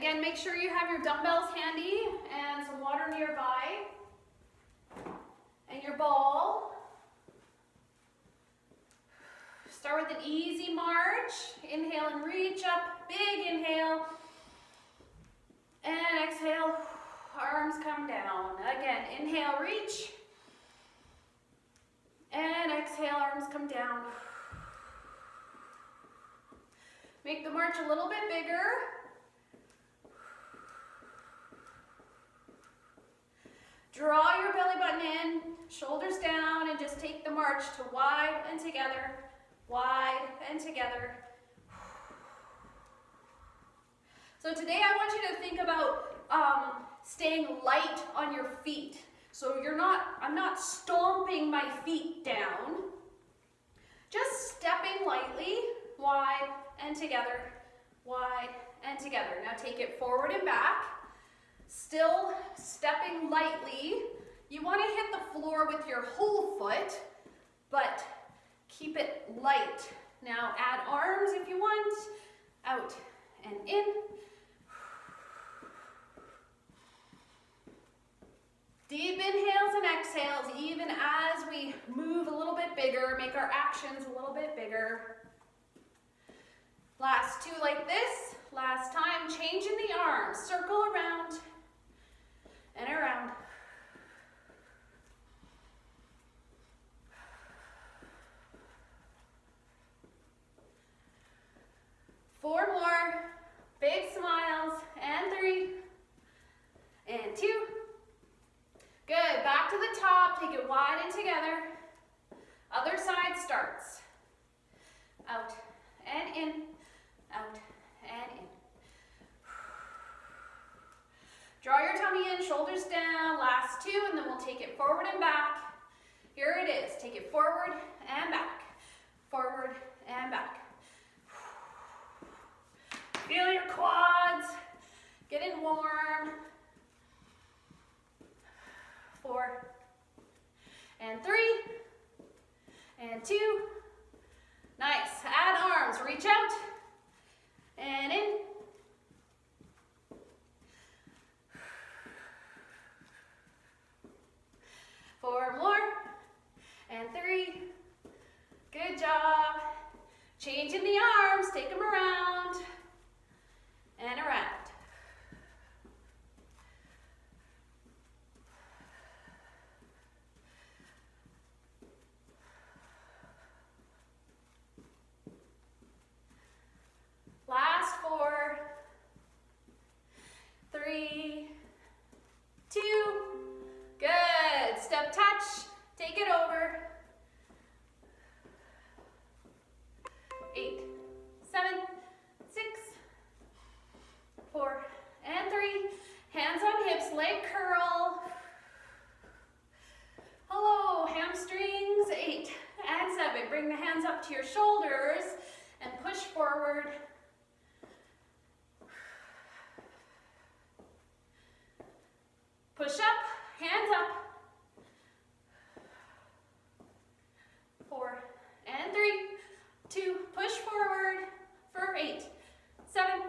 Again, make sure you have your dumbbells handy and some water nearby and your ball. Start with an easy march. Inhale and reach up. Big inhale. And exhale. Arms come down. Again, inhale, reach. And exhale, arms come down. Make the march a little bit bigger. Draw your belly button in, shoulders down, and just take the march to wide and together, wide and together. So today I want you to think about staying light on your feet. So I'm not stomping my feet down, just stepping lightly, wide and together, wide and together. Now take it forward and back, still stepping lightly. You want to hit the floor with your whole foot, but keep it light. Now add arms if you want, out and in. Deep inhales and exhales, even as we move a little bit bigger, make our actions a little bit bigger. Last two like this. Last time, changing the arms. Circle around and around. Four more. Big smiles. And 3. And 2. Good, back to the top, take it wide and together. Other side starts. Out and in, out and in. Draw your tummy in, shoulders down, last 2, and then we'll take it forward and back. Here it is, take it forward and back, forward and back. Feel your quads, getting warm. 4 and 3 and 2. Nice. Add arms. Reach out and in. Four more and 3. Good job. Changing the arms. Take them around and around. Last 4, 3, 2, good. Step touch, take it over. 8, 7, 6, 4, and 3. Hands on hips, leg curl. Hello, hamstrings. 8 and 7. Bring the hands up to your shoulders and push forward. Push up, hands up. 4 and 3, 2, push forward for 8, 7,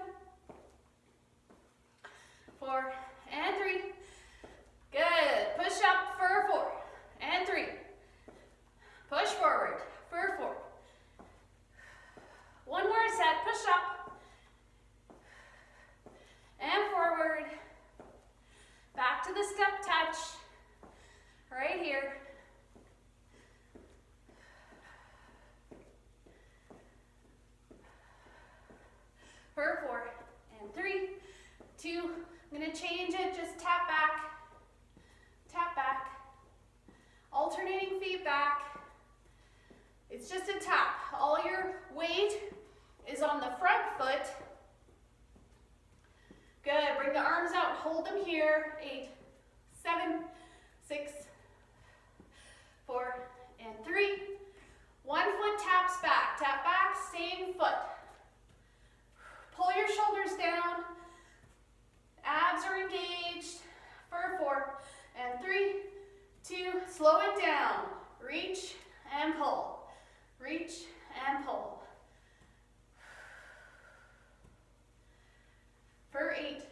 4 and 3. Good. Push up for 4 and 3. Push forward for 4. One more set. Push up and forward. Back to the step touch, right here. For 4 and 3, 2. I'm going to change it, just tap back, alternating feet back. It's just a tap. All your weight is on the front foot. Good, bring the arms out, hold them here. 8, 7, 6, 4, and 3. One foot taps back, tap back, same foot. Pull your shoulders down, abs are engaged for 4, and 3, 2, slow it down. Reach and pull, reach and pull. For 8,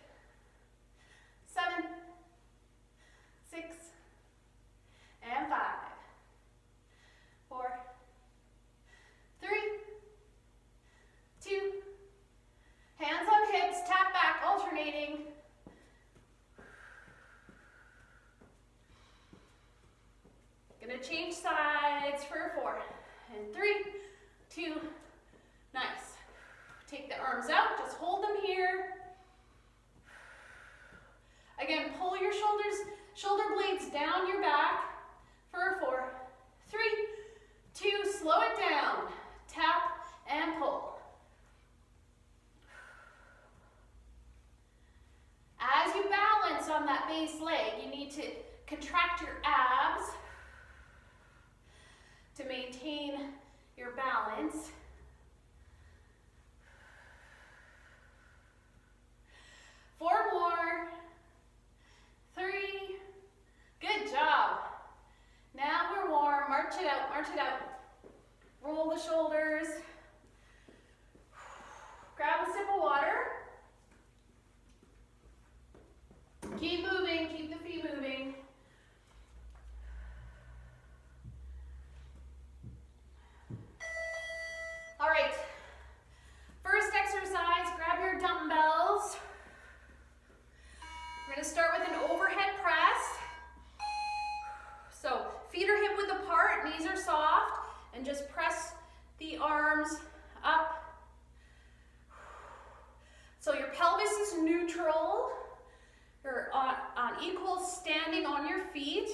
out, just hold them here. Again, pull your shoulder blades down your back for 4, 3, 2, slow it down. Tap and pull. As you balance on that base leg, you need to contract your abs to maintain your balance. Four more. 3. Good job. Now we're warm. March it out, march it out. Roll the shoulders. Grab a sip of water. Keep moving, keep the feet moving. All right. First exercise, grab your dumbbells. We're going to start with an overhead press. So feet are hip width apart, knees are soft, and just press the arms up. So your pelvis is neutral. You're on equal standing on your feet.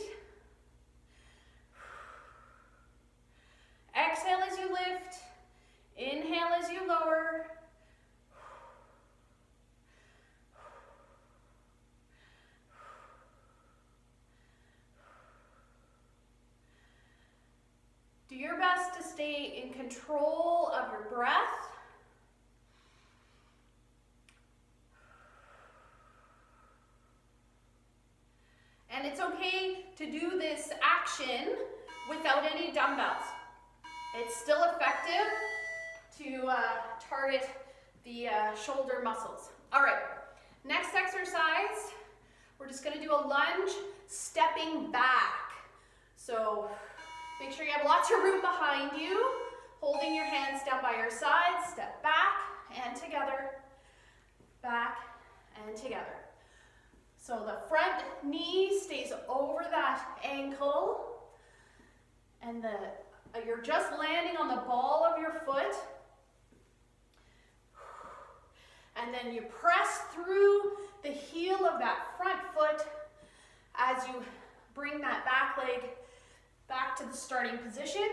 Exhale as you lift. Inhale as you lower. Do your best to stay in control of your breath. And it's okay to do this action without any dumbbells. It's still effective to target the shoulder muscles. All right, next exercise, we're just gonna do a lunge stepping back. So make sure you have lots of room behind you, holding your hands down by your sides, step back and together, back and together. So the front knee stays over that ankle, and you're just landing on the ball of your foot. And then you press through the heel of that front foot as you bring that back leg back to the starting position.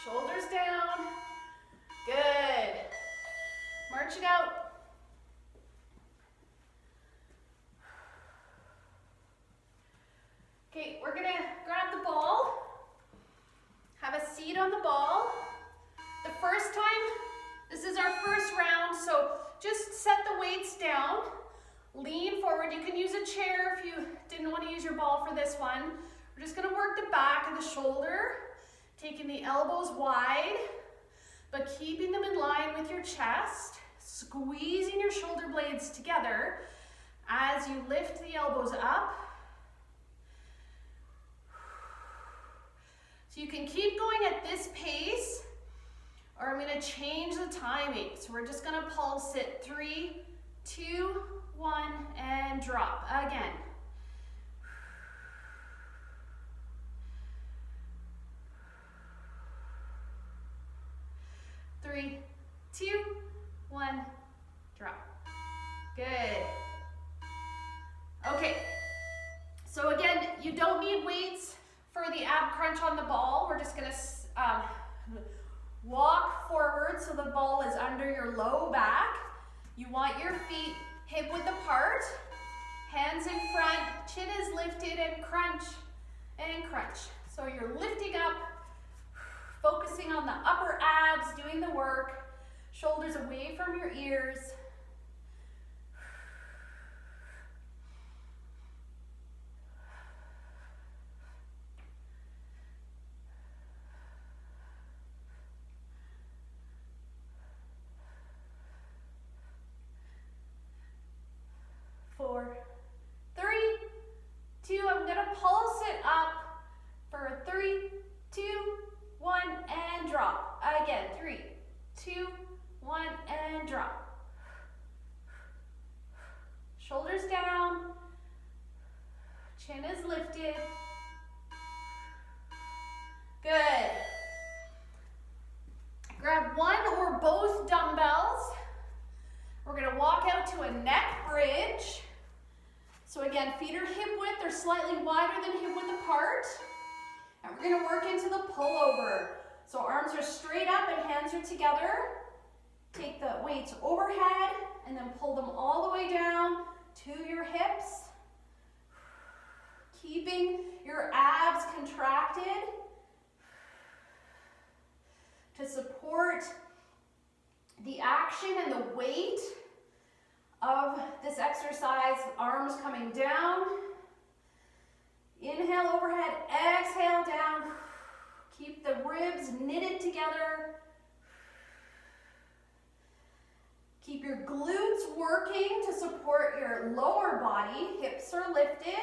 Shoulders down. Good. March it out. Okay, we're gonna grab the ball. Have a seat on the ball. The first time, this is our first round, so just set the weights down. Lean forward. You can use a chair if you didn't want to use your ball for this one. We're just gonna work the back of the shoulder. Taking the elbows wide, but keeping them in line with your chest, squeezing your shoulder blades together as you lift the elbows up. So you can keep going at this pace, or I'm gonna change the timing. So we're just gonna pulse it. 3, 2, 1, and drop. Again. 3, 2, 1, drop. Good. Okay, so again, you don't need weights for the ab crunch on the ball. We're just gonna walk forward so the ball is under your low back. You want your feet hip width apart, hands in front, chin is lifted, and crunch, and crunch. So you're lifting up, focusing on the upper abs, doing the work, shoulders away from your ears. Four, 3, 2, I'm gonna pulse it up for 3, 2, 1, and drop. Again, 3, 2, 1, and drop. Shoulders down, chin is lifted. Good. Grab one or both dumbbells. We're gonna walk out to a neck bridge. So again, feet are hip width or slightly wider than hip width apart. And we're gonna work into the pullover. So arms are straight up and hands are together. Take the weights overhead and then pull them all the way down to your hips. Keeping your abs contracted to support the action and the weight of this exercise. Arms coming down. Inhale overhead, exhale down. Keep the ribs knitted together. Keep your glutes working to support your lower body. Hips are lifted.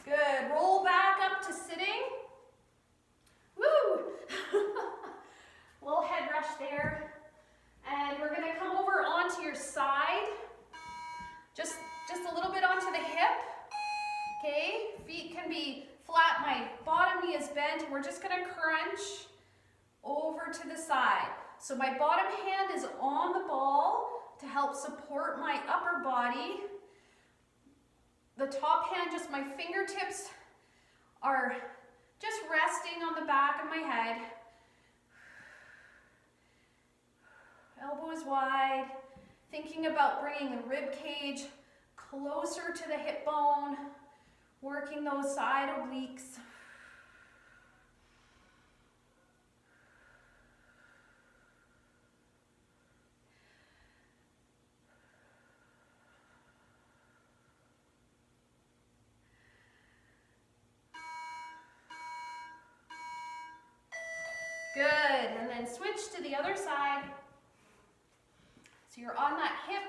Good. Roll back up to sitting. Woo! Little head rush there. And we're going to come over onto your side. Just a little bit onto the hip. Okay? Feet can be flat. My bottom knee is bent. And we're just going to crunch over to the side. So my bottom hand is on the ball to help support my upper body. The top hand, just my fingertips are just resting on the back of my head. Elbow is wide. Thinking about bringing the rib cage closer to the hip bone. Working those side obliques. Good, and then switch to the other side. So you're on that hip.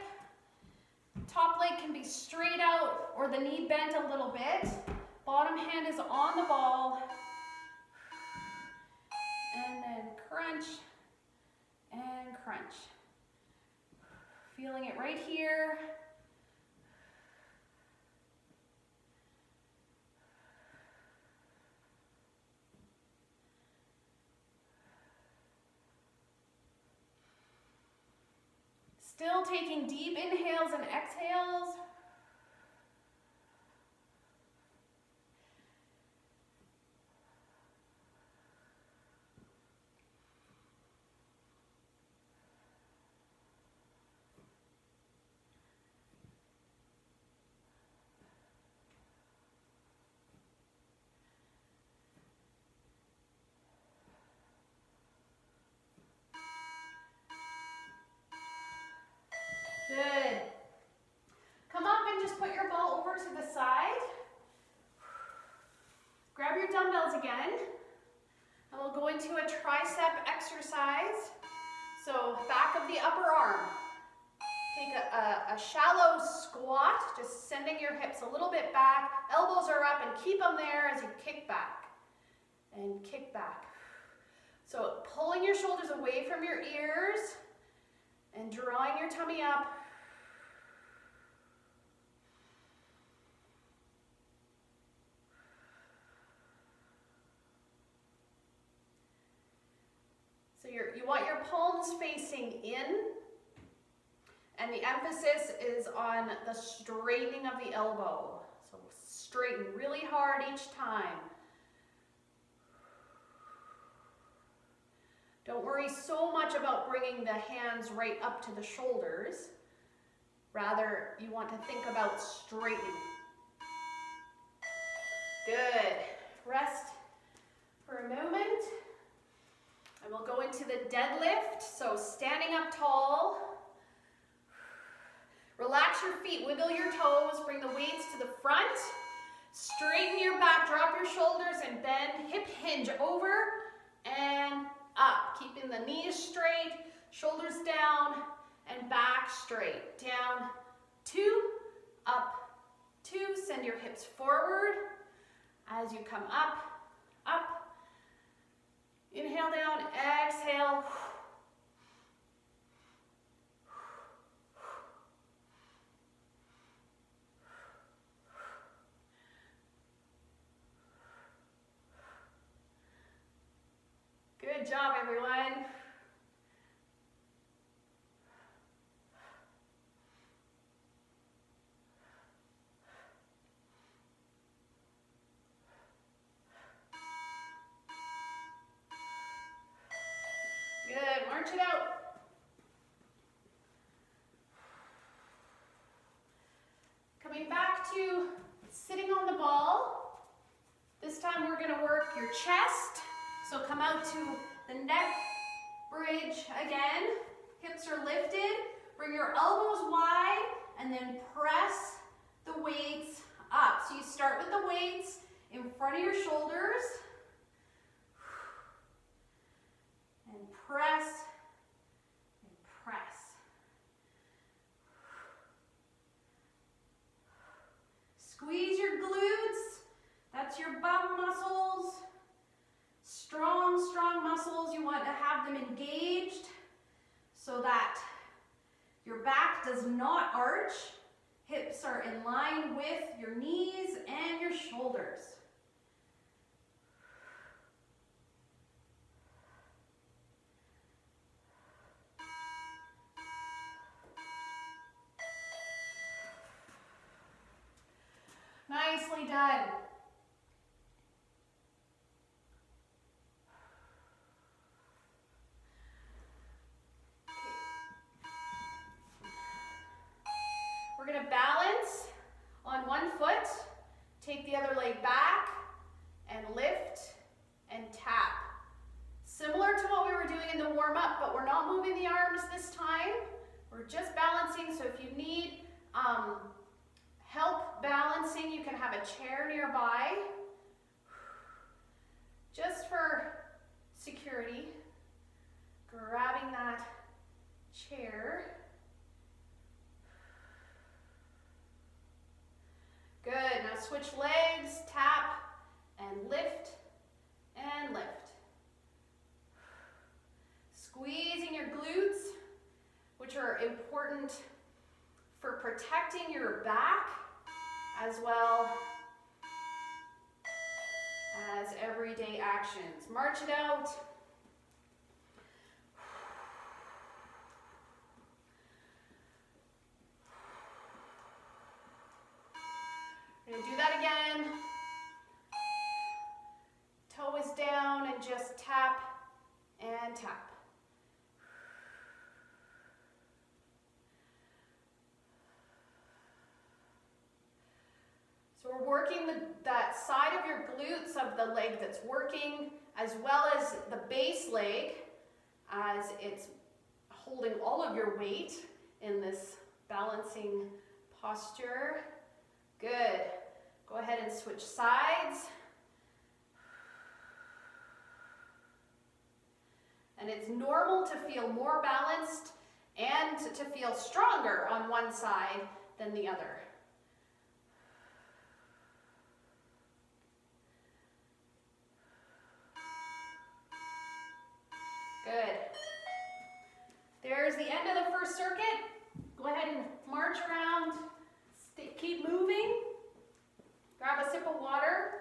Top leg can be straight out or the knee bent a little bit. Bottom hand is on the ball. And then crunch and crunch. Feeling it right here. Still taking deep inhales and exhales. Good. Come up and just put your ball over to the side. Grab your dumbbells again. And we'll go into a tricep exercise. So back of the upper arm. Take a shallow squat, just sending your hips a little bit back. Elbows are up and keep them there as you kick back. And kick back. So pulling your shoulders away from your ears and drawing your tummy up. So you want your palms facing in, and the emphasis is on the straightening of the elbow. So straighten really hard each time. Don't worry so much about bringing the hands right up to the shoulders. Rather, you want to think about straightening. Good. Rest for a moment. And we'll go into the deadlift. So standing up tall. Relax your feet, wiggle your toes, bring the weights to the front. Straighten your back, drop your shoulders and bend. Hip hinge over and up, keeping the knees straight, shoulders down, and back straight. Down, 2, send your hips forward as you come up, up. Inhale down, exhale. Good job, everyone. Good, march it out. Coming back to sitting on the ball. This time we're gonna work your chest. So come out to the neck bridge again. Hips are lifted. Bring your elbows wide and then press the weights up. So you start with the weights in front of your shoulders. And press and press. Squeeze your glutes. That's your bum muscles. Strong, strong muscles. You want to have them engaged so that your back does not arch. Hips are in line with your knees and your shoulders. Nicely done. We're going to balance on one foot, take the other leg back, and lift and tap. Similar to what we were doing in the warm-up, but we're not moving the arms this time. We're just balancing, so if you need help balancing, you can have a chair nearby. Just for security, grabbing that chair. Good, now switch legs, tap, and lift, and lift. Squeezing your glutes, which are important for protecting your back, as well as everyday actions. March it out. We're gonna do that again. Toe is down and just tap and tap. So we're working that side of your glutes of the leg that's working, as well as the base leg, as it's holding all of your weight in this balancing posture. Good. Go ahead and switch sides. And it's normal to feel more balanced and to feel stronger on one side than the other. Good. There's the end of the first circuit. Go ahead and march around. Keep moving. Grab a sip of water.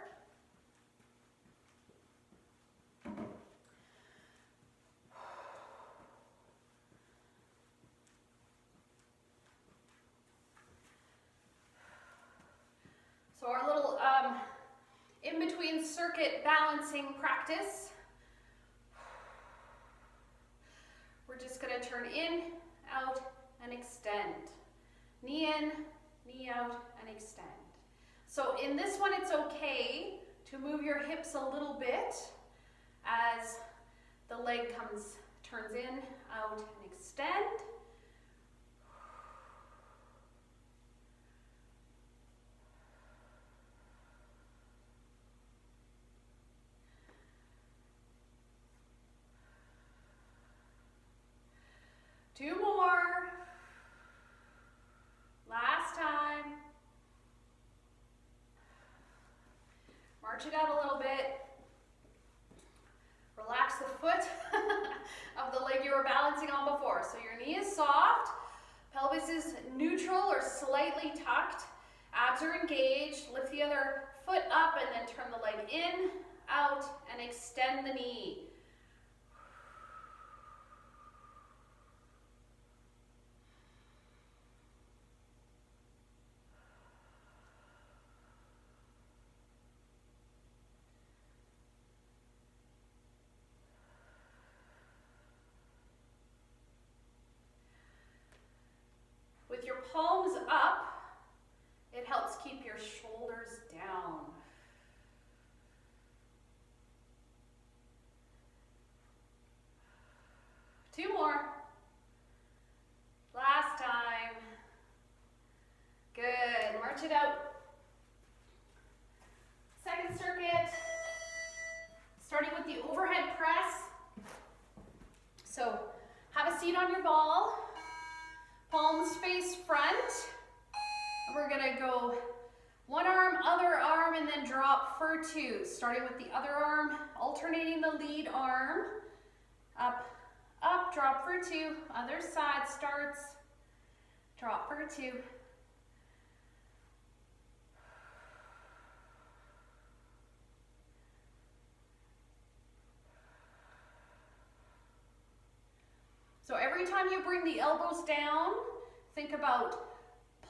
So our little in-between circuit balancing practice. We're just going to turn in, out, and extend. Knee in, knee out, and extend. So in this one, it's okay to move your hips a little bit as the leg turns in, out, and extend. Two more. Last time. March it out a little bit. Relax the foot of the leg you were balancing on before. So your knee is soft, pelvis is neutral or slightly tucked, abs are engaged. Lift the other foot up and then turn the leg in, out, and extend the knee. With your palms up, it helps keep your shoulders down. Two more. Last time. Good. March it out. Second circuit. Starting with the overhead press. So have a seat on your ball. Palms face front. And we're gonna go one arm, other arm, and then drop for two. Starting with the other arm, alternating the lead arm. Up, up, drop for two. Other side starts, drop for two. So every time you bring the elbows down, think about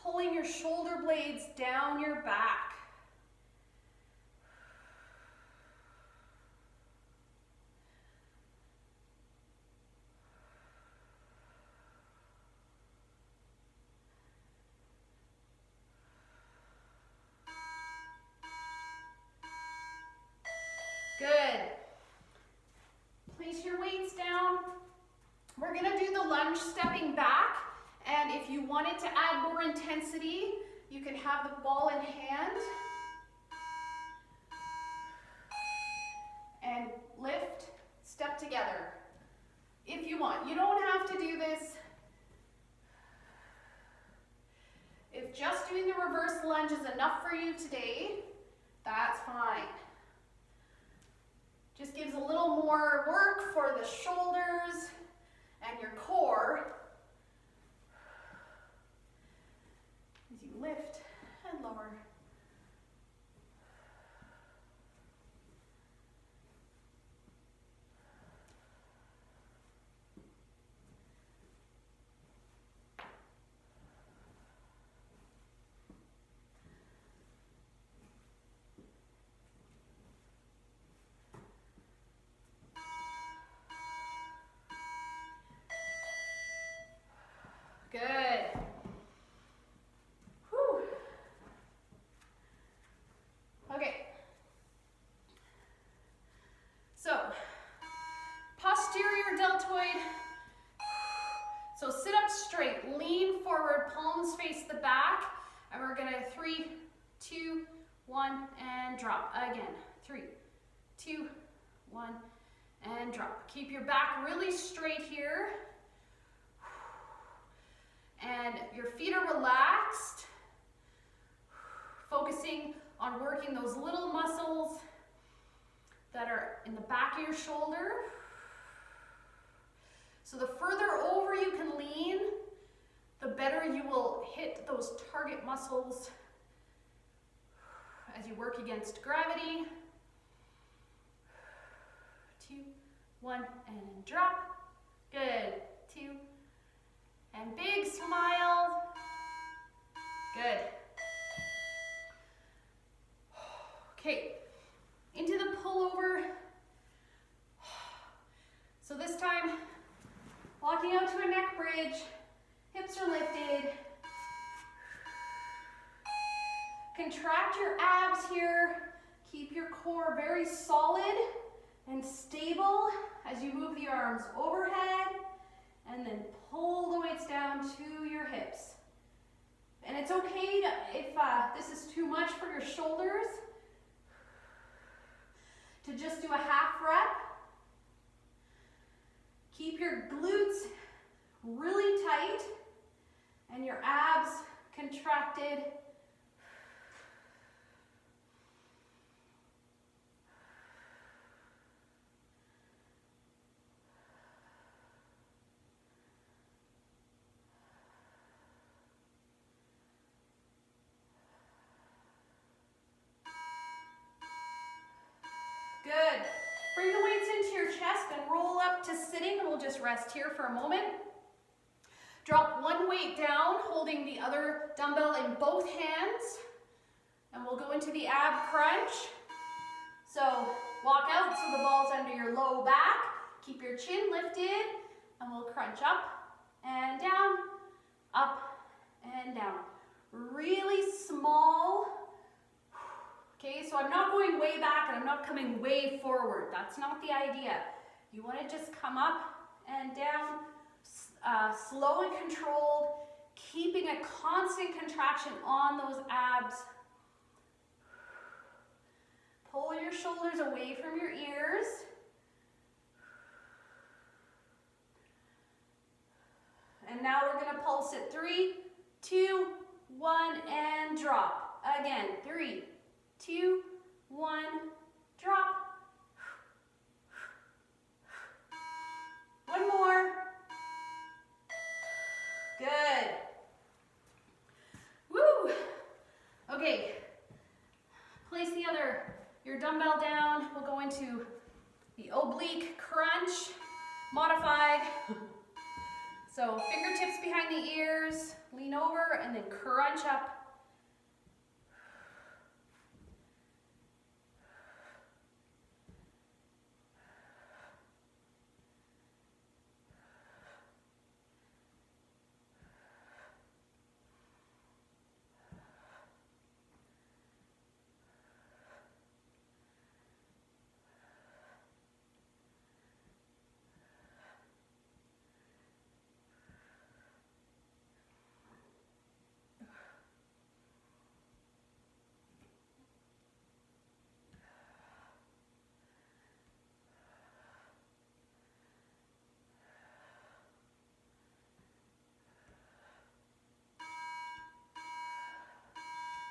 pulling your shoulder blades down your back. Good. Place your weights down. We're gonna do the lunge stepping back, and if you wanted to add more intensity, you can have the ball in hand and lift, step together. If you want, you don't have to do this. If just doing the reverse lunge is enough for you today, that's fine. Just gives a little more work for the shoulders and your core as you lift and lower. Good. Whew. Okay. So, posterior deltoid. So sit up straight, lean forward, palms face the back, and we're gonna 3, 2, 1, and drop. Again, 3, 2, 1, and drop. Keep your back really straight here. And your feet are relaxed, focusing on working those little muscles that are in the back of your shoulder. So the further over you can lean, the better you will hit those target muscles as you work against gravity. 2, 1, and drop. Good. 2, and big smile. Good. Okay, into the pullover. So this time, walking out to a neck bridge, hips are lifted. Contract your abs here. Keep your core very solid and stable as you move the arms overhead and then pull the weights down to your hips. And it's okay if this is too much for your shoulders to just do a half rep. Keep your glutes really tight and your abs contracted. Bring the weights into your chest and roll up to sitting, and we'll just rest here for a moment. Drop one weight down, holding the other dumbbell in both hands, and we'll go into the ab crunch. So walk out so the ball's under your low back. Keep your chin lifted, and we'll crunch up and down, up and down. Really small. Okay, so I'm not going way back and I'm not coming way forward. That's not the idea. You want to just come up and down, slow and controlled, keeping a constant contraction on those abs. Pull your shoulders away from your ears. And now we're going to pulse it. 3, 2, 1, and drop. Again, 3, 2, 1, drop. One more. Good. Woo! Okay. Place your dumbbell down. We'll go into the oblique crunch, modified. So fingertips behind the ears, lean over, and then crunch up.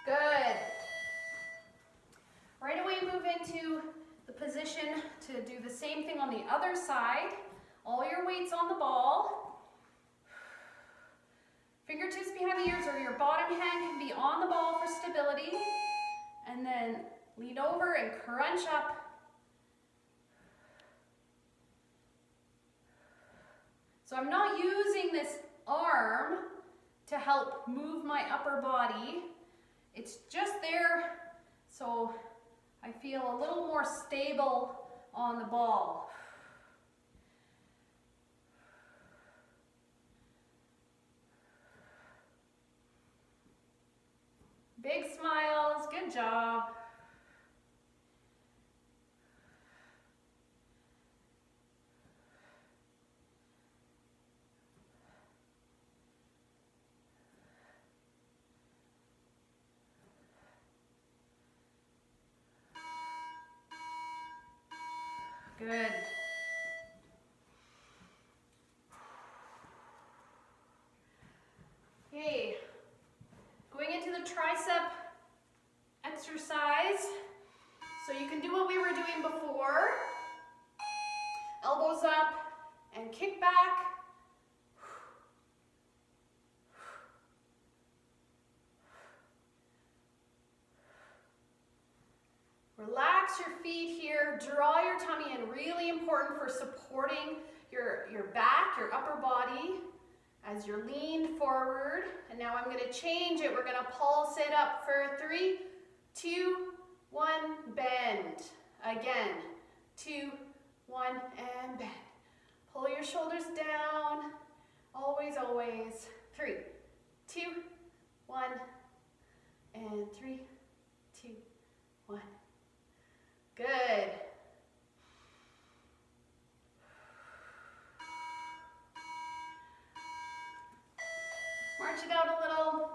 Good. Right away move into the position to do the same thing on the other side. All your weight's on the ball. Fingertips behind the ears or your bottom hand can be on the ball for stability. And then lean over and crunch up. So I'm not using this arm to help move my upper body. It's just there so I feel a little more stable on the ball. Big smiles, good job. Good. Okay, going into the tricep exercise. So you can do what we were doing before. Elbows up and kick back. Relax your feet here, draw your tummy in, really important for supporting your back, your upper body as you're leaned forward. And now I'm going to change it. We're going to pulse it up for 3, 2, 1, bend. Again, 2, 1, and bend. Pull your shoulders down, always, always. 3, 2, 1, and 3, 2, 1. Good. March it out a little.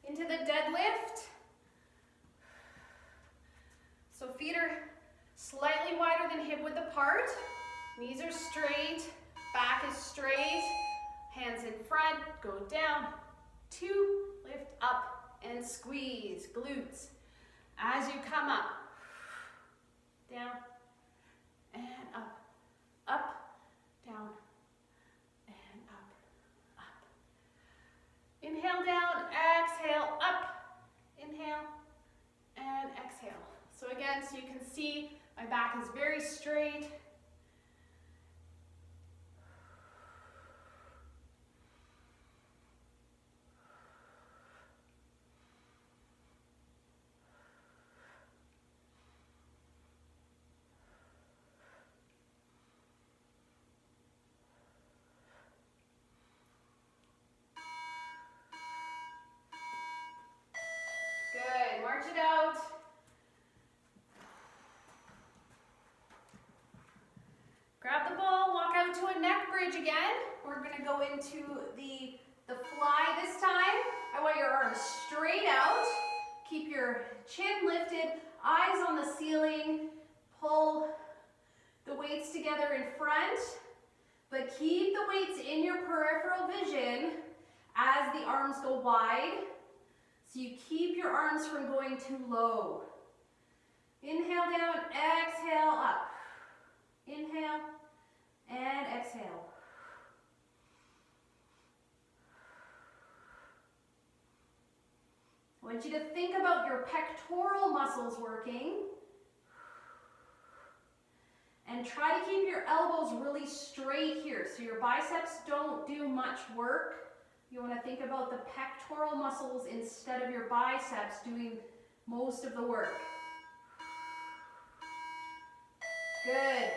Into the deadlift. So feet are slightly wider than hip width apart. Knees are straight, back is straight. Hands in front, go down. 2, lift up and squeeze, glutes. As you come up, down, and up, down, and up. Inhale down, exhale, up, inhale, and exhale. So again, so you can see my back is very straight. Good, march it out. Grab the ball, walk out to a neck bridge again. We're gonna go into the fly this time. I want your arms straight out. Keep your chin lifted, eyes on the ceiling. Pull the weights together in front, but keep the weights in your peripheral vision as the arms go wide. So you keep your arms from going too low. Inhale down, exhale up. Inhale and exhale. I want you to think about your pectoral muscles working. And try to keep your elbows really straight here. So your biceps don't do much work. You want to think about the pectoral muscles instead of your biceps doing most of the work. Good.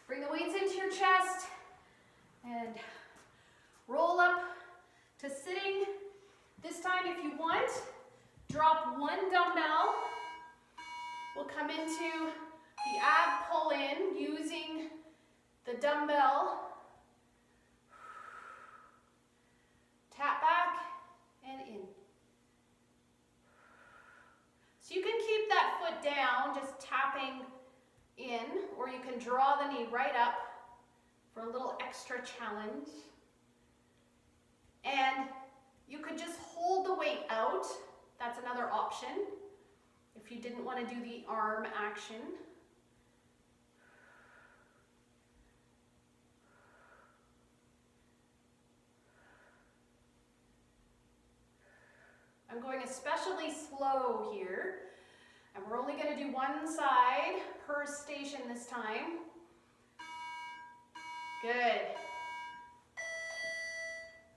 Bring the weights into your chest and roll up to sitting. This time, if you want, drop one dumbbell. We'll come into the ab pull in using the dumbbell. Tap back and in. So you can keep that foot down, just tapping in, or you can draw the knee right up for a little extra challenge. And you could just hold the weight out. That's another option if you didn't want to do the arm action. I'm going especially slow here, and we're only going to do one side per station this time. Good.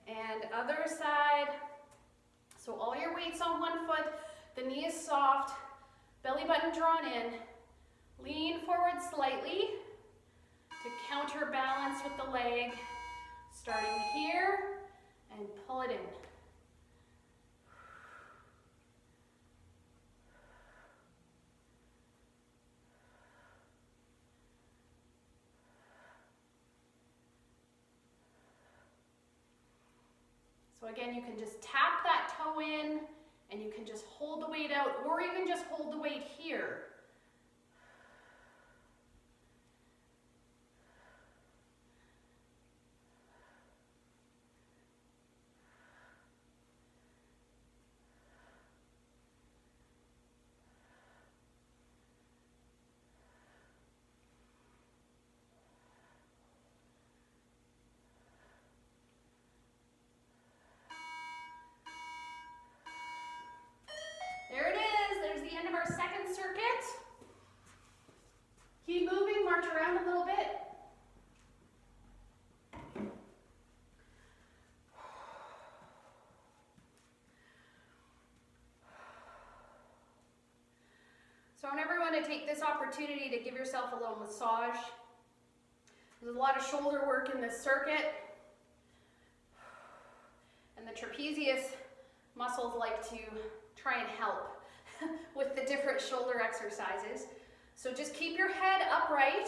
And other side. So all your weight's on one foot, the knee is soft, belly button drawn in. Lean forward slightly to counterbalance with the leg, starting here and pull it in. So again, you can just tap that toe in and you can just hold the weight out, or even just hold the weight here. There it is. There's the end of our second circuit. Keep moving, march around a little bit. So I want everyone to take this opportunity to give yourself a little massage. There's a lot of shoulder work in this circuit. And the trapezius muscles like to try and help with the different shoulder exercises. So just keep your head upright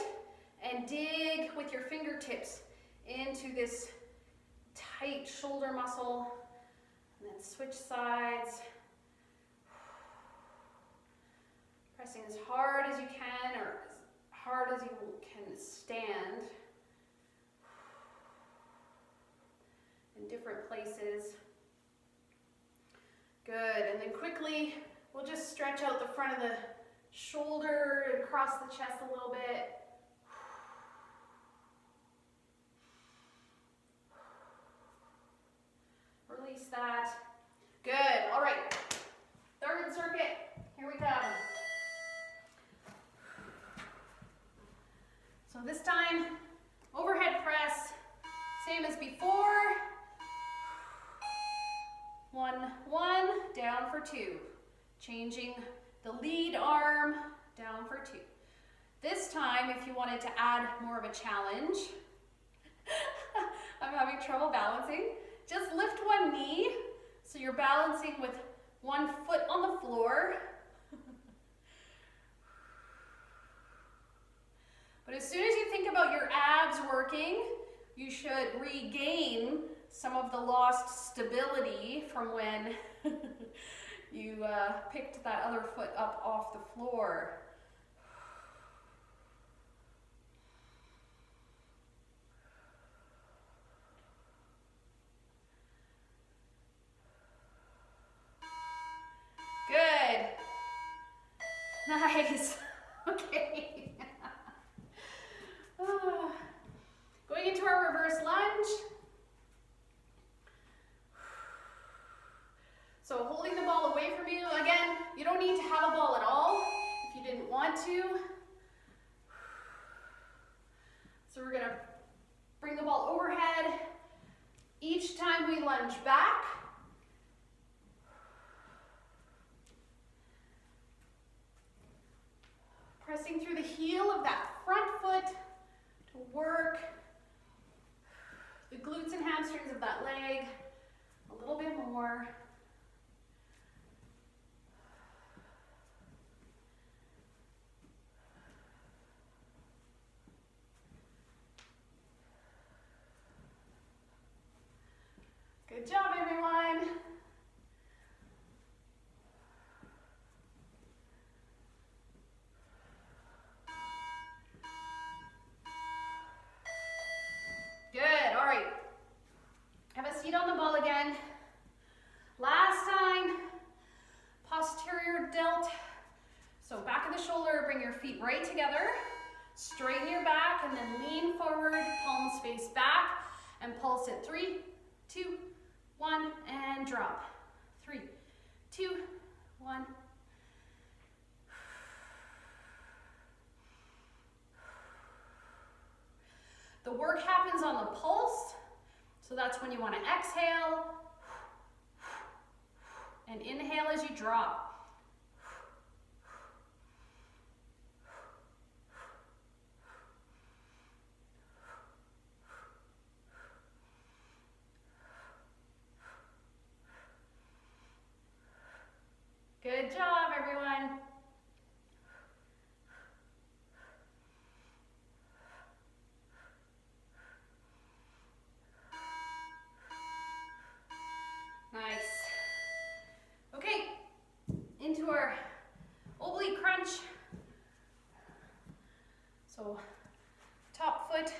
and dig with your fingertips into this tight shoulder muscle, and then switch sides. Pressing as hard as you can, or as hard as you can stand in different places. Good, and then quickly, we'll just stretch out the front of the shoulder and cross the chest a little bit. Release that. Good, all right. Third circuit, here we come. 1, 1, down for 2. Changing the lead arm, down for 2. This time, if you wanted to add more of a challenge, I'm having trouble balancing, just lift one knee, so you're balancing with one foot on the floor. But as soon as you think about your abs working, you should regain some of the lost stability from when you picked that other foot up off the floor. Good. Nice. Okay. Going into our reverse lunge. So holding the ball away from you. Again, you don't need to have a ball at all if you didn't want to. So we're gonna bring the ball overhead. Each time we lunge back, pressing through the heel of that front foot to work the glutes and hamstrings of that leg a little bit more. Good job, everyone. Good, all right. Have a seat on the ball again. Last time, posterior delt. So back of the shoulder, bring your feet right together. Straighten your back and then lean forward, palms face back, and pulse it. 3, 2, 1, and drop. 3, 2, 1. The work happens on the pulse, so that's when you want to exhale and inhale as you drop. Good job, everyone. Nice. Okay, into our oblique crunch. So top foot,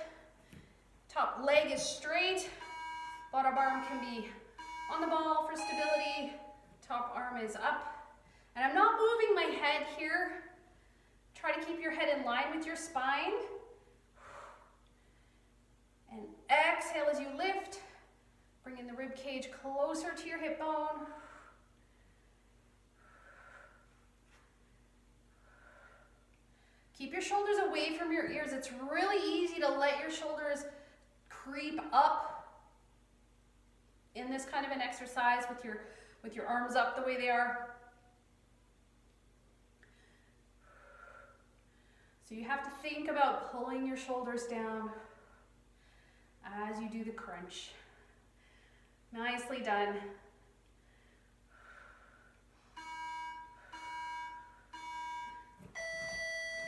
top leg is straight. Bottom arm can be on the ball for stability. Top arm is up. And I'm not moving my head here. Try to keep your head in line with your spine. And exhale as you lift. Bringing the rib cage closer to your hip bone. Keep your shoulders away from your ears. It's really easy to let your shoulders creep up in this kind of an exercise with your arms up the way they are. So you have to think about pulling your shoulders down as you do the crunch. Nicely done.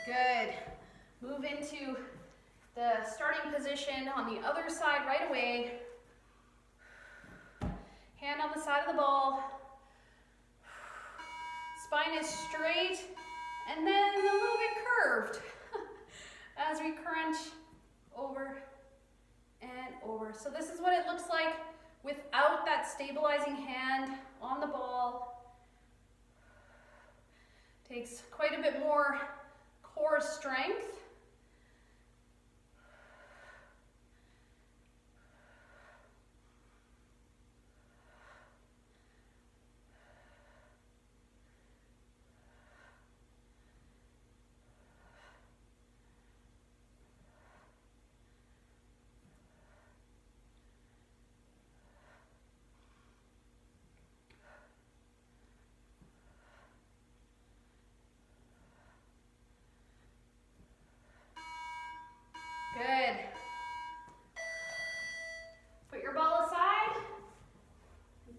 Good. Move into the starting position on the other side right away. Hand on the side of the ball. Spine is straight and then a little bit curved as we crunch over and over. So this is what it looks like without that stabilizing hand on the ball. Takes quite a bit more core strength.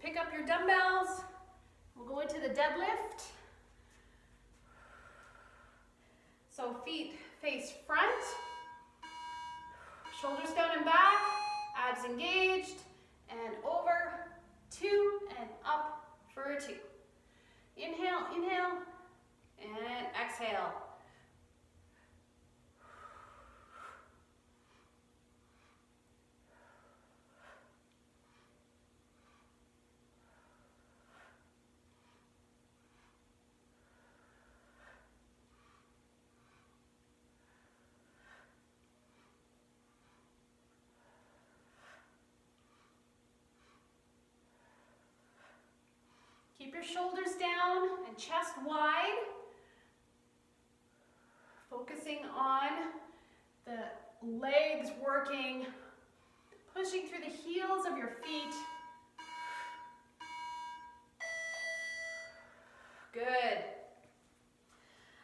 pick up your dumbbells. We'll go into the deadlift. So feet face front, shoulders down and back, abs engaged, and over, 2, and up for a 2. Inhale, inhale, and exhale. Keep your shoulders down and chest wide. Focusing on the legs working, pushing through the heels of your feet. Good.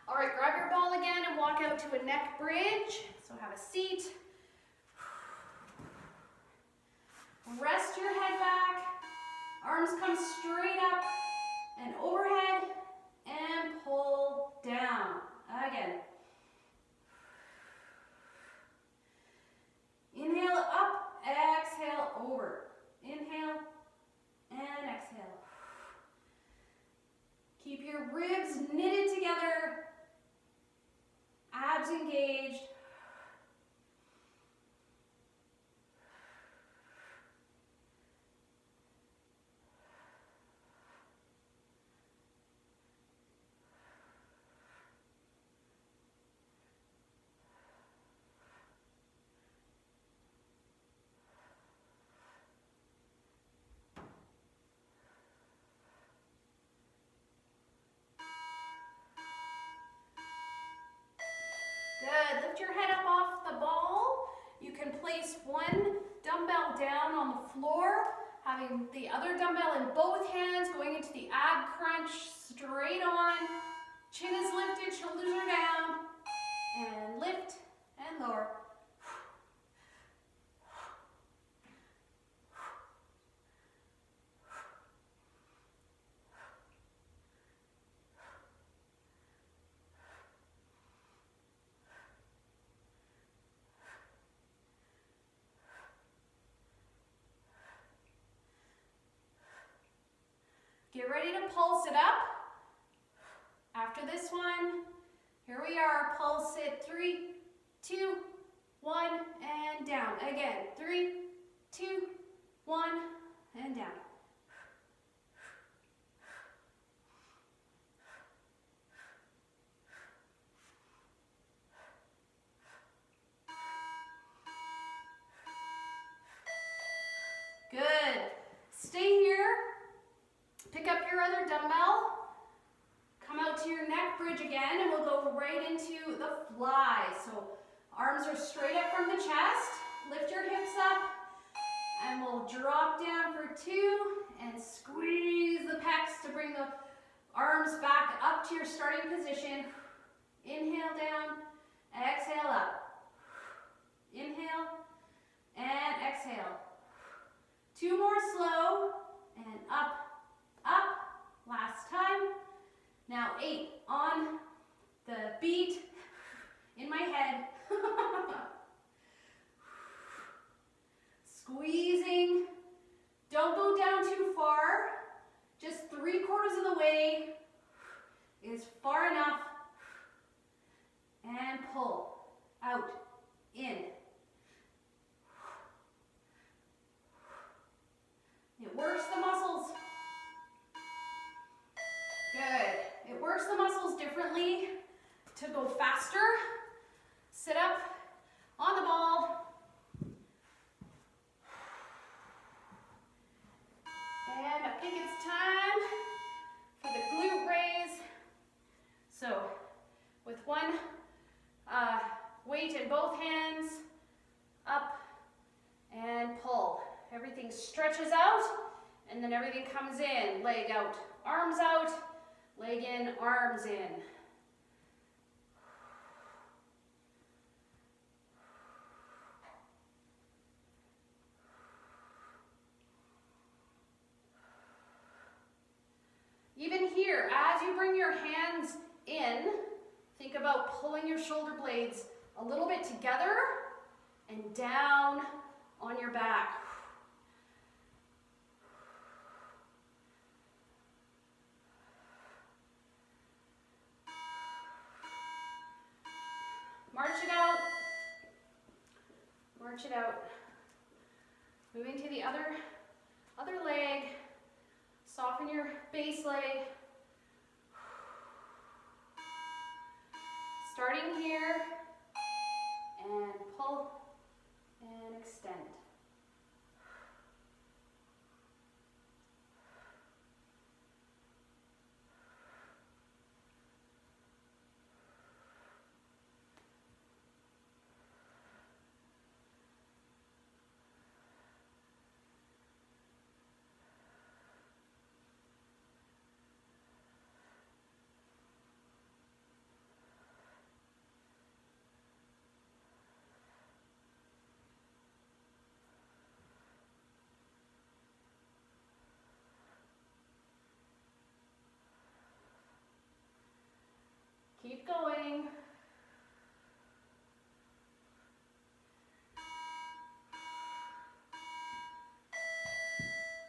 All right, grab your ball again and walk out to a neck bridge. So have a seat. Rest your head back. Arms come straight up and overhead and pull down. Again. Inhale up, exhale over. Inhale and exhale. Keep your ribs knitted together, abs engaged. Good. Lift your head up off the ball. You can place one dumbbell down on the floor, having the other dumbbell in both hands, going into the ab crunch, straight on. Chin is lifted, shoulders are down, and lift and lower. Get ready to pulse it up. After this one, here we are, pulse it, 3, 2, 1, and down. Again, 3, 2, 1, and down. Good. Stay here. Pick up your other dumbbell. Come out to your neck bridge again, and we'll go right into the fly. So arms are straight up from the chest. Lift your hips up, and we'll drop down for 2 and squeeze the pecs to bring the arms back up to your starting position. Inhale down, exhale up. Inhale and exhale. 2 more slow, and up, up. Last time. Now 8 on the beat in my head. Squeezing. Don't go down too far. Just 3/4 of the way is far enough. And pull out, in. It works the muscles. Good. It works the muscles differently to go faster. Sit up on the ball. And I think it's time for the glute raise. So with one weight in both hands, up and pull. Everything stretches out, and then everything comes in. Leg out, arms out, leg in, arms in. as you bring your hands in, think about pulling your shoulder blades a little bit together and down on your back. March it out. March it out. Moving to the other leg. Soften your base leg. Starting here, and pull and extend. Keep going.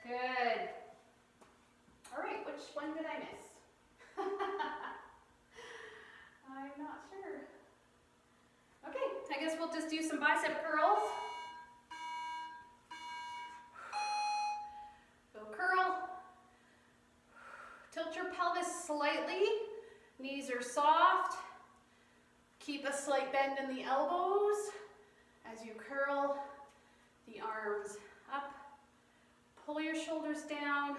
Good. All right, which one did I miss? I'm not sure. Okay, I guess we'll just do some bicep curls. Go curl. Tilt your pelvis slightly. Knees are soft. Keep a slight bend in the elbows as you curl the arms up. Pull your shoulders down.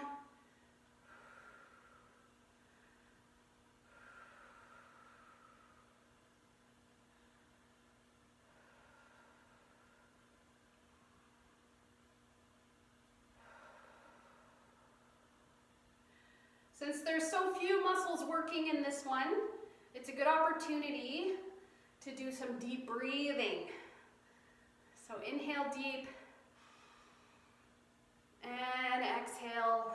Since there's so few muscles working in this one, it's a good opportunity to do some deep breathing. So inhale deep and exhale.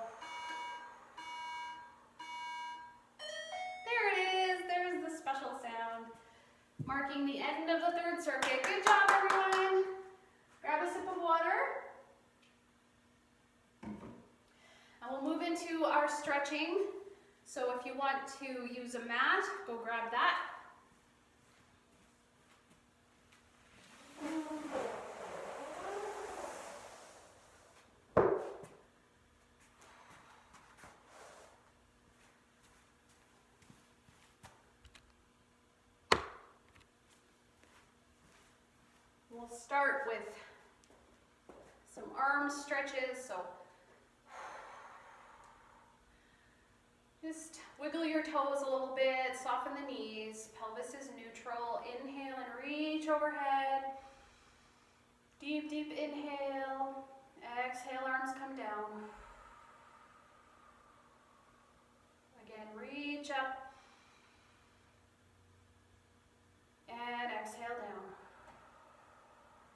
There it is, there's the special sound, marking the end of the third circuit. Good job, everyone. Grab a sip of water. And we'll move into our stretching. So if you want to use a mat, go grab that. We'll start with some arm stretches. So just wiggle your toes a little bit, soften the knees, pelvis is neutral. Inhale and reach overhead. Deep, deep inhale. Exhale, arms come down. Again, reach up. And exhale down.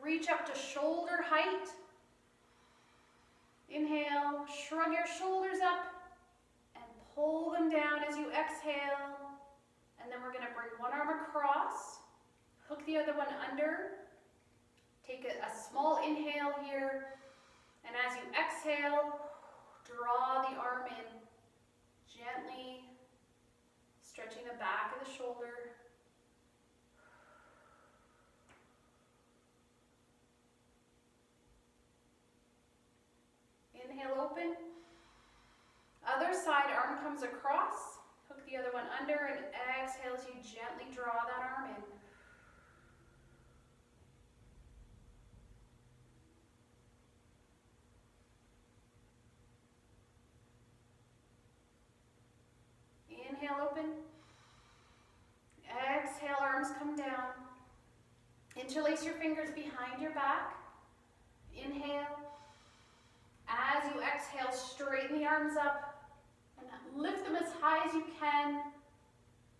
Reach up to shoulder height. Inhale, shrug your shoulders up. Pull them down as you exhale, and then we're going to bring one arm across, hook the other one under, take a small inhale here, and as you exhale, draw the arm in, gently stretching the back of the shoulder. Inhale, open. Other side, arm comes across, hook the other one under, and exhale as you gently draw that arm in. Inhale, open. Exhale, arms come down. Interlace your fingers behind your back. Inhale. As you exhale, straighten the arms up. Lift them as high as you can,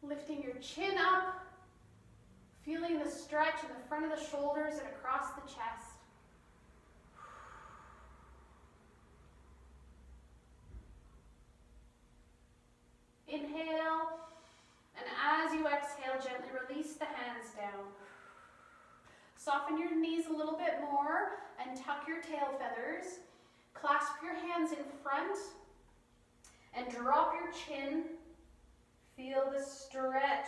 lifting your chin up, feeling the stretch in the front of the shoulders and across the chest. Inhale. Soften your knees a little bit more and tuck your tail feathers. Clasp your hands in front and drop your chin. Feel the stretch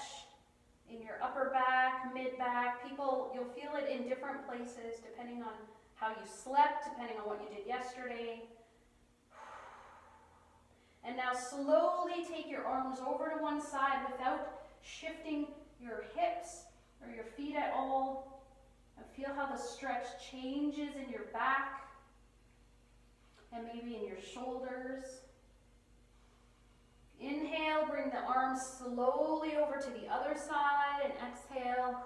in your upper back, mid back. You'll feel it in different places depending on how you slept, depending on what you did yesterday. And now slowly take your arms over to one side without shifting your hips or your feet at all. And feel how the stretch changes in your back and maybe in your shoulders. Inhale, bring the arms slowly over to the other side, and exhale.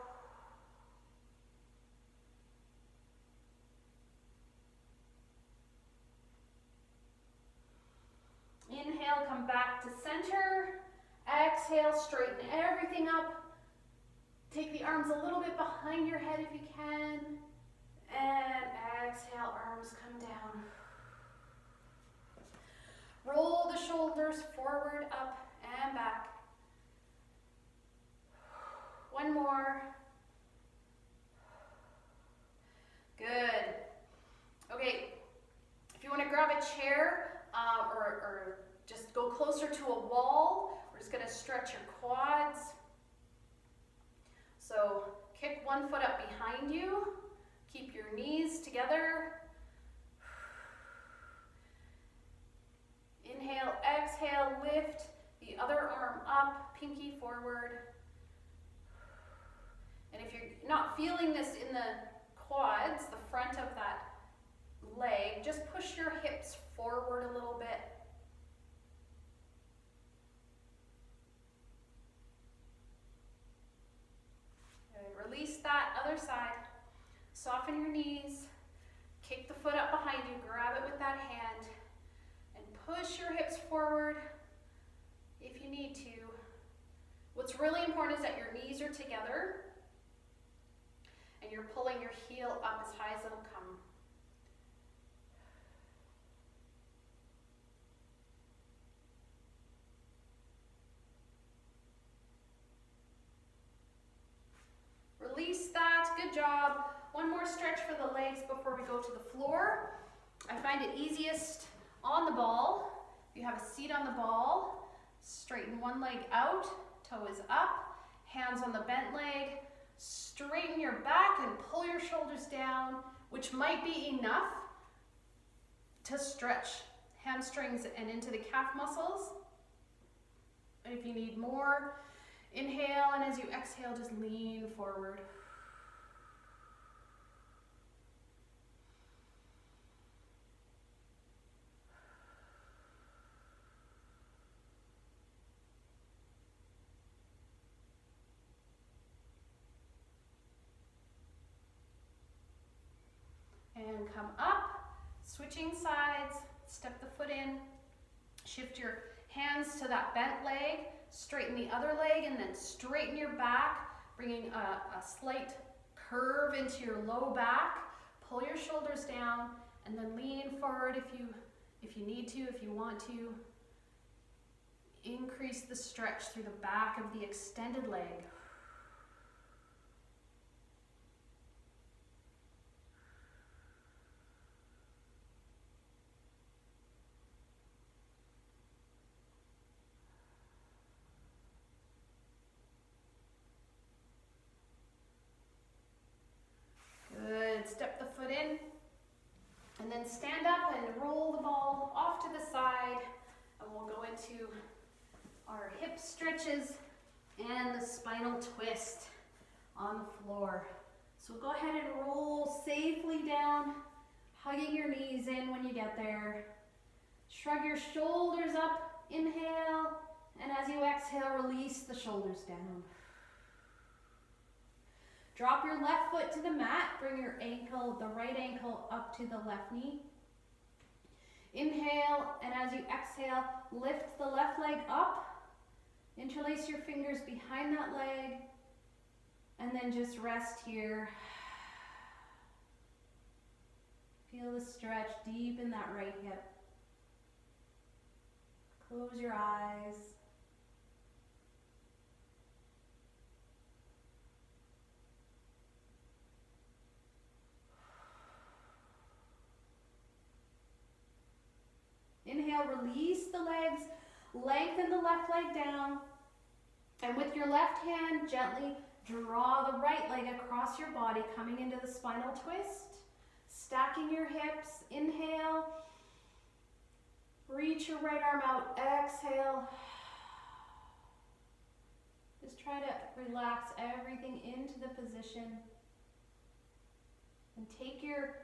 Inhale, come back to center. Exhale, straighten everything up. Take the arms a little bit behind your head if you can. And exhale, arms come down. Roll the shoulders forward, up, and back. One more. Good. Okay, if you want to grab a chair or just go closer to a wall, we're just going to stretch your quads. So kick one foot up behind you. Keep your knees together. Inhale, exhale, lift the other arm up, pinky forward. And if you're not feeling this in the quads, the front of that leg, just push your hips forward a little bit. And release that other side. Soften your knees. Kick the foot up behind you. Grab it with that hand. And push your hips forward if you need to. What's really important is that your knees are together and you're pulling your heel up as high as it'll come. Release that. Good job. One more stretch for the legs before we go to the floor. I find it easiest on the ball. If you have a seat on the ball, straighten one leg out, toe is up, hands on the bent leg, straighten your back and pull your shoulders down, which might be enough to stretch hamstrings and into the calf muscles. And if you need more, inhale, and as you exhale, just lean forward. And come up, switching sides, step the foot in, shift your hands to that bent leg, straighten the other leg, and then straighten your back, bringing a slight curve into your low back. Pull your shoulders down, and then lean forward if you need to, if you want to. Increase the stretch through the back of the extended leg. Step the foot in, and then stand up and roll the ball off to the side, and we'll go into our hip stretches and the spinal twist on the floor. So go ahead and roll safely down, hugging your knees in when you get there. Shrug your shoulders up, inhale, and as you exhale, release the shoulders down. Drop your left foot to the mat, bring your ankle, the right ankle up to the left knee. Inhale, and as you exhale, lift the left leg up, interlace your fingers behind that leg, and then just rest here. Feel the stretch deep in that right hip. Close your eyes. inhale, release the legs, lengthen the left leg down, and with your left hand, gently draw the right leg across your body, coming into the spinal twist, stacking your hips, inhale, reach your right arm out, exhale. Just try to relax everything into the position and take your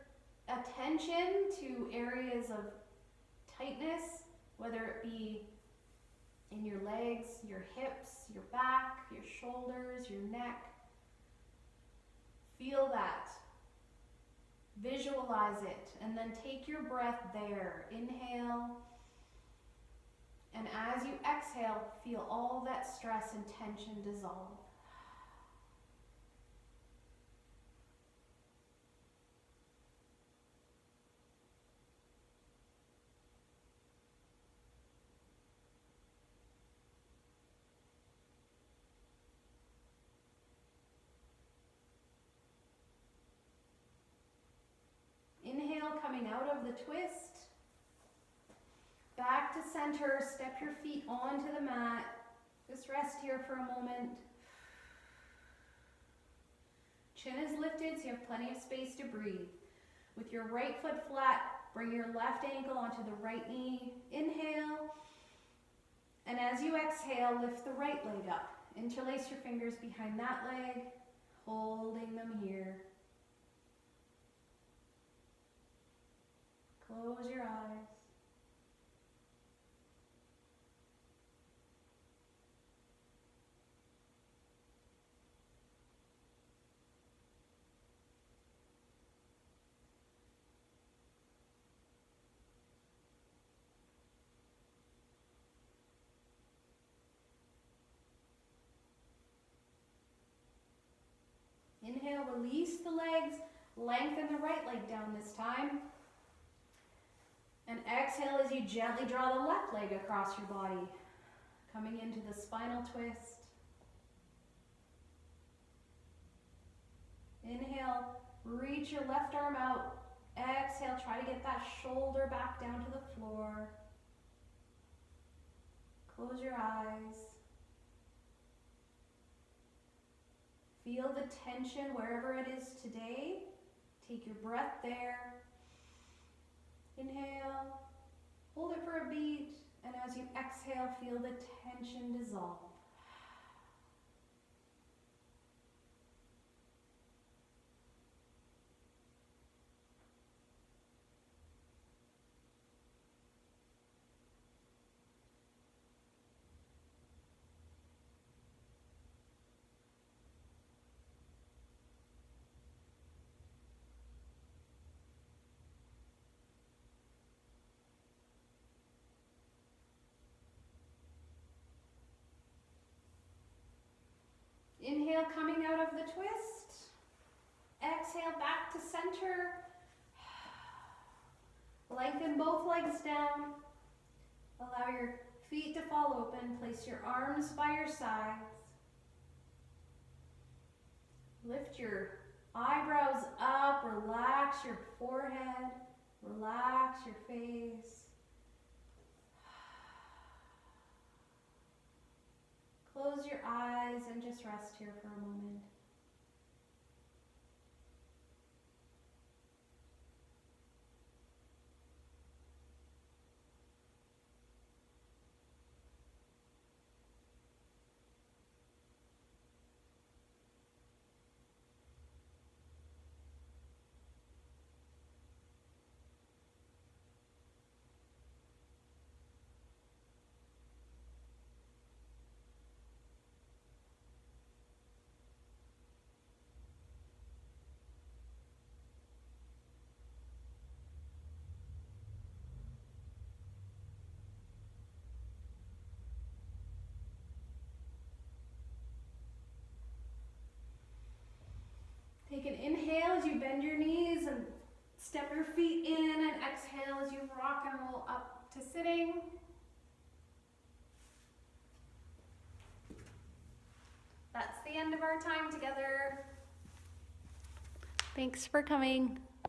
attention to areas of tightness, whether it be in your legs, your hips, your back, your shoulders, your neck. Feel that. Visualize it, and then take your breath there. Inhale, and as you exhale, feel all that stress and tension dissolve. Inhale, coming out of the twist. Back to center, step your feet onto the mat. Just rest here for a moment. Chin is lifted so you have plenty of space to breathe. With your right foot flat, bring your left ankle onto the right knee. Inhale. And as you exhale, lift the right leg up. Interlace your fingers behind that leg, holding them here. Close your eyes. Inhale, release the legs, lengthen the right leg down this time. And exhale as you gently draw the left leg across your body, coming into the spinal twist. Inhale, reach your left arm out. Exhale, try to get that shoulder back down to the floor. Close your eyes. Feel the tension wherever it is today. Take your breath there. Inhale, hold it for a beat, and as you exhale, feel the tension dissolve. Inhale, coming out of the twist. Exhale, back to center. Lengthen both legs down. Allow your feet to fall open. Place your arms by your sides. Lift your eyebrows up. Relax your forehead. Relax your face. Close your eyes and just rest here for a moment. Take an inhale as you bend your knees and step your feet in, and exhale as you rock and roll up to sitting. That's the end of our time together. Thanks for coming.